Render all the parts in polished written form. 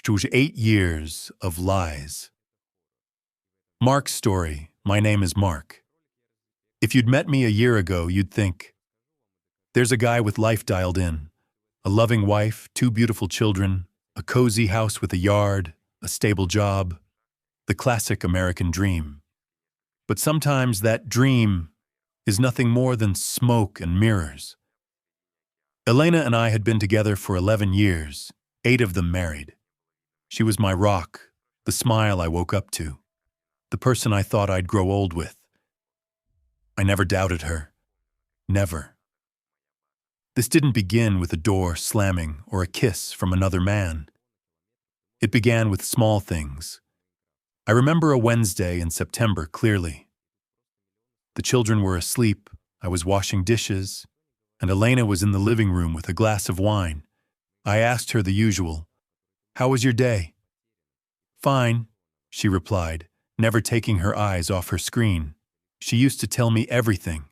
to 8 years of lies. Mark's story. My name is Mark. If you'd met me a year ago, you'd think, there's a guy with life dialed in, a loving wife, 2 beautiful children, a cozy house with a yard, a stable job, the classic American dream. But sometimes that dream is nothing more than smoke and mirrors. Elena and I had been together for 11 years, 8 of them married. She was my rock, the smile I woke up to, the person I thought I'd grow old with. I never doubted her. Never. This didn't begin with a door slamming or a kiss from another man. It began with small things. I remember a Wednesday in September clearly. The children were asleep, I was washing dishes, and Elena was in the living room with a glass of wine. I asked her the usual, "How was your day?" "Fine," she replied, never taking her eyes off her screen. She used to tell me everything.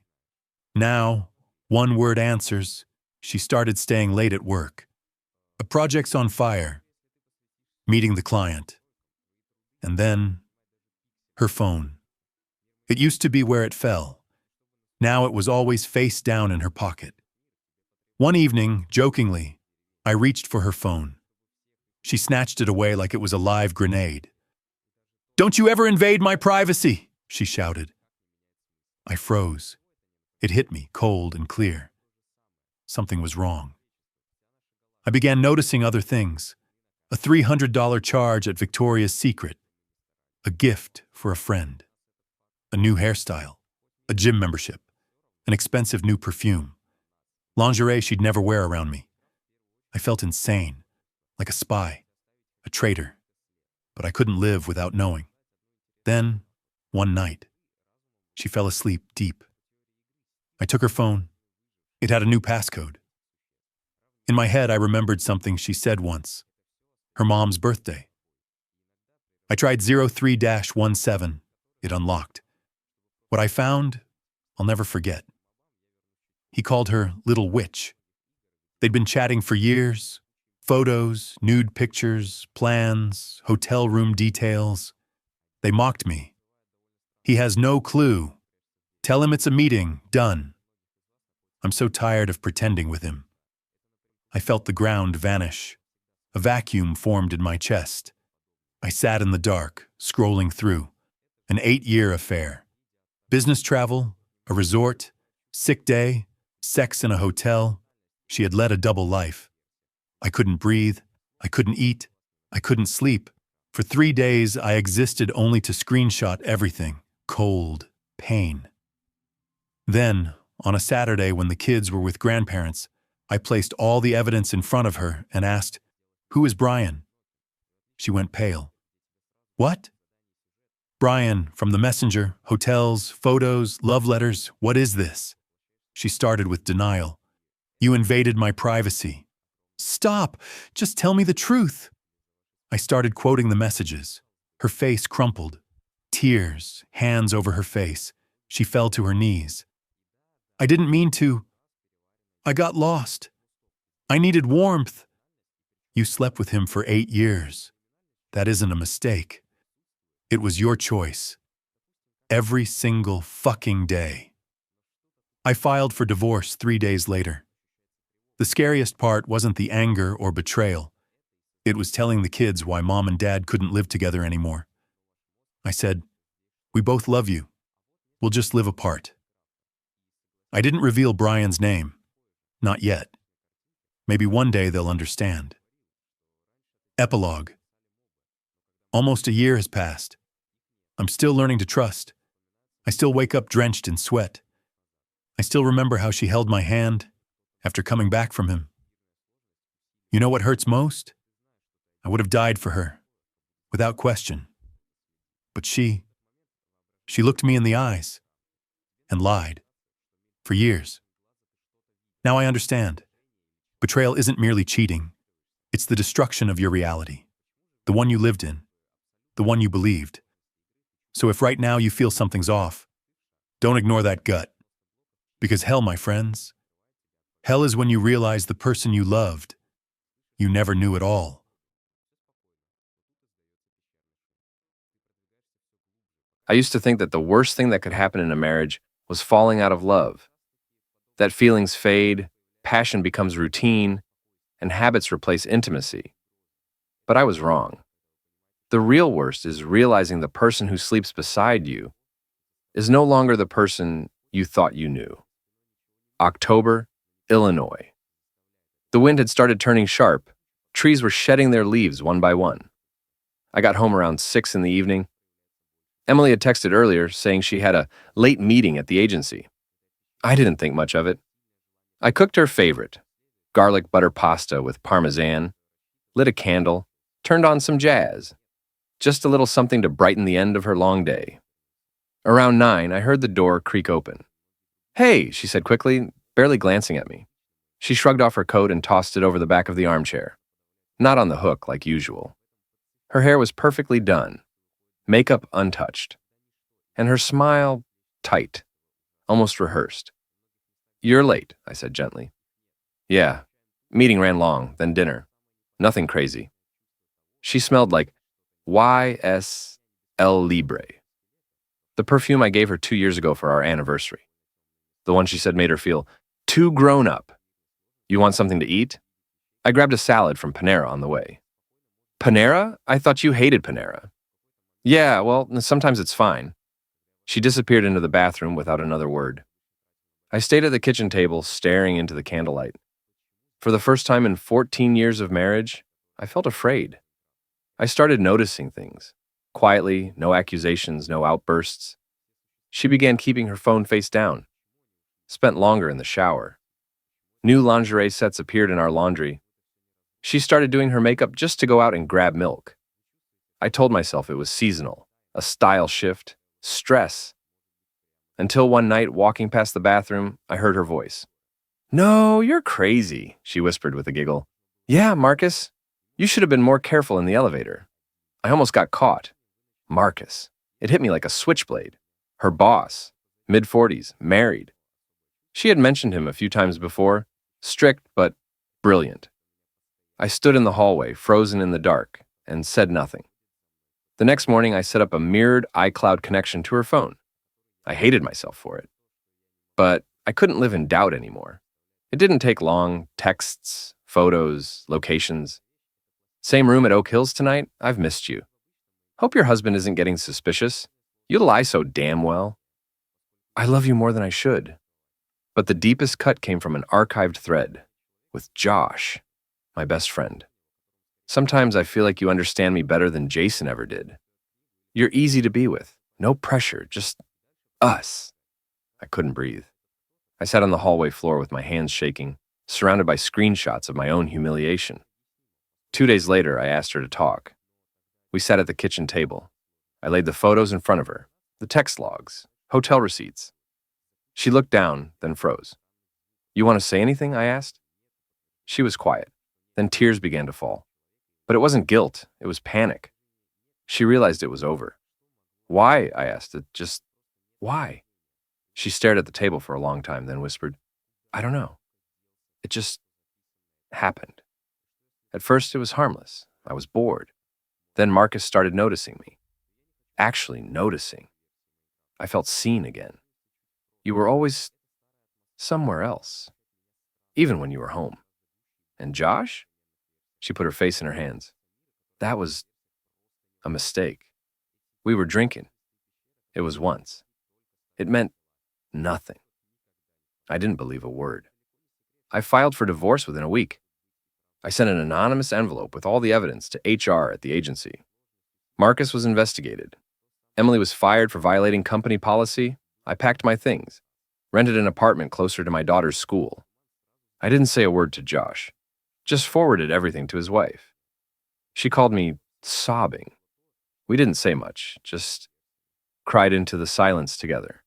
Now, one-word answers. She started staying late at work. A project's on fire. Meeting the client. And then, her phone. It used to be where it fell. Now it was always face down in her pocket. One evening, jokingly, I reached for her phone. She snatched it away like it was a live grenade. "Don't you ever invade my privacy!" she shouted. I froze. It hit me, cold and clear. Something was wrong. I began noticing other things. A $300 charge at Victoria's Secret. A gift for a friend. A new hairstyle. A gym membership. An expensive new perfume. Lingerie she'd never wear around me. I felt insane, like a spy, a traitor. But I couldn't live without knowing. Then, one night, she fell asleep deep. I took her phone. It had a new passcode. In my head, I remembered something she said once. Her mom's birthday. I tried 03-17. It unlocked. What I found, I'll never forget. He called her Little Witch. They'd been chatting for years. Photos, nude pictures, plans, hotel room details. They mocked me. "He has no clue. Tell him it's a meeting, done." I'm so tired of pretending with him. I felt the ground vanish. A vacuum formed in my chest. I sat in the dark, scrolling through. An 8-year affair. Business travel, a resort, sick day, sex in a hotel. She had led a double life. I couldn't breathe. I couldn't eat. I couldn't sleep. For 3 days, I existed only to screenshot everything. Cold, pain. Then, on a Saturday when the kids were with grandparents, I placed all the evidence in front of her and asked, "Who is Brian?" She went pale. "What?" "Brian, from the messenger, hotels, photos, love letters, what is this?" She started with denial. "You invaded my privacy." "Stop! Just tell me the truth." I started quoting the messages. Her face crumpled. Tears, hands over her face. She fell to her knees. "I didn't mean to. I got lost. I needed warmth." "You slept with him for 8 years. That isn't a mistake. It was your choice. Every single fucking day." I filed for divorce 3 days later. The scariest part wasn't the anger or betrayal. It was telling the kids why mom and dad couldn't live together anymore. I said, "We both love you. We'll just live apart." I didn't reveal Brian's name. Not yet. Maybe one day they'll understand. Epilogue. Almost a year has passed. I'm still learning to trust. I still wake up drenched in sweat. I still remember how she held my hand after coming back from him. You know what hurts most? I would have died for her, without question. But she looked me in the eyes and lied for years. Now I understand. Betrayal isn't merely cheating. It's the destruction of your reality, the one you lived in, the one you believed. So if right now you feel something's off, don't ignore that gut. Because hell, my friends, hell is when you realize the person you loved, you never knew at all. I used to think that the worst thing that could happen in a marriage was falling out of love, that feelings fade, passion becomes routine, and habits replace intimacy. But I was wrong. The real worst is realizing the person who sleeps beside you is no longer the person you thought you knew. October, Illinois. The wind had started turning sharp. Trees were shedding their leaves one by one. I got home around 6 in the evening. Emily had texted earlier saying she had a late meeting at the agency. I didn't think much of it. I cooked her favorite, garlic butter pasta with parmesan, lit a candle, turned on some jazz. Just a little something to brighten the end of her long day. Around 9, I heard the door creak open. "Hey," she said quickly, barely glancing at me. She shrugged off her coat and tossed it over the back of the armchair. Not on the hook like usual. Her hair was perfectly done, makeup untouched, and her smile tight, almost rehearsed. "You're late," I said gently. "Yeah, meeting ran long, then dinner. Nothing crazy." She smelled like YSL Libre, the perfume I gave her 2 years ago for our anniversary. The one she said made her feel too grown up. "You want something to eat?" I grabbed a salad from Panera on the way. "Panera? I thought you hated Panera." "Yeah, well, sometimes it's fine." She disappeared into the bathroom without another word. I stayed at the kitchen table, staring into the candlelight. For the first time in 14 years of marriage, I felt afraid. I started noticing things. Quietly, no accusations, no outbursts. She began keeping her phone face down. Spent longer in the shower. New lingerie sets appeared in our laundry. She started doing her makeup just to go out and grab milk. I told myself it was seasonal, a style shift, stress. Until one night, walking past the bathroom, I heard her voice. "No, you're crazy," she whispered with a giggle. "Yeah, Marcus, you should have been more careful in the elevator." I almost got caught. Marcus. It hit me like a switchblade. Her boss, mid-40s, married. She had mentioned him a few times before, strict but brilliant. I stood in the hallway, frozen in the dark, and said nothing. The next morning, I set up a mirrored iCloud connection to her phone. I hated myself for it. But I couldn't live in doubt anymore. It didn't take long. Texts, photos, locations. "Same room at Oak Hills tonight? I've missed you. Hope your husband isn't getting suspicious. You lie so damn well. I love you more than I should." But the deepest cut came from an archived thread with Josh, my best friend. "Sometimes I feel like you understand me better than Jason ever did. You're easy to be with. No pressure, just us." I couldn't breathe. I sat on the hallway floor with my hands shaking, surrounded by screenshots of my own humiliation. 2 days later, I asked her to talk. We sat at the kitchen table. I laid the photos in front of her, the text logs, hotel receipts. She looked down, then froze. "You want to say anything?" I asked. She was quiet. Then tears began to fall. But it wasn't guilt, it was panic. She realized it was over. "Why?" I asked. Why?" She stared at the table for a long time, then whispered, "I don't know. It just happened." At first, it was harmless. I was bored. Then Marcus started noticing me. Actually noticing. I felt seen again. "You were always somewhere else, even when you were home." "And Josh?" She put her face in her hands. "That was a mistake. We were drinking. It was once. It meant nothing." I didn't believe a word. I filed for divorce within a week. I sent an anonymous envelope with all the evidence to HR at the agency. Marcus was investigated. Emily was fired for violating company policy. I packed my things, rented an apartment closer to my daughter's school. I didn't say a word to Josh, just forwarded everything to his wife. She called me sobbing. We didn't say much, just cried into the silence together.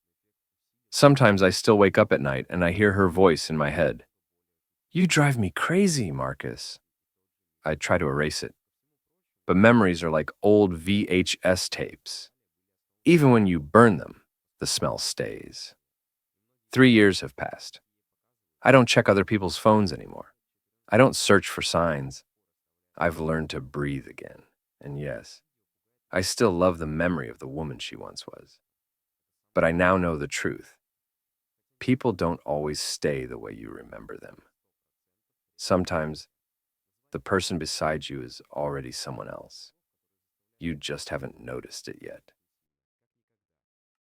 Sometimes I still wake up at night and I hear her voice in my head. "You drive me crazy, Marcus." I try to erase it. But memories are like old VHS tapes. Even when you burn them, the smell stays. 3 years have passed. I don't check other people's phones anymore. I don't search for signs. I've learned to breathe again. And yes, I still love the memory of the woman she once was. But I now know the truth. People don't always stay the way you remember them. Sometimes, the person beside you is already someone else. You just haven't noticed it yet.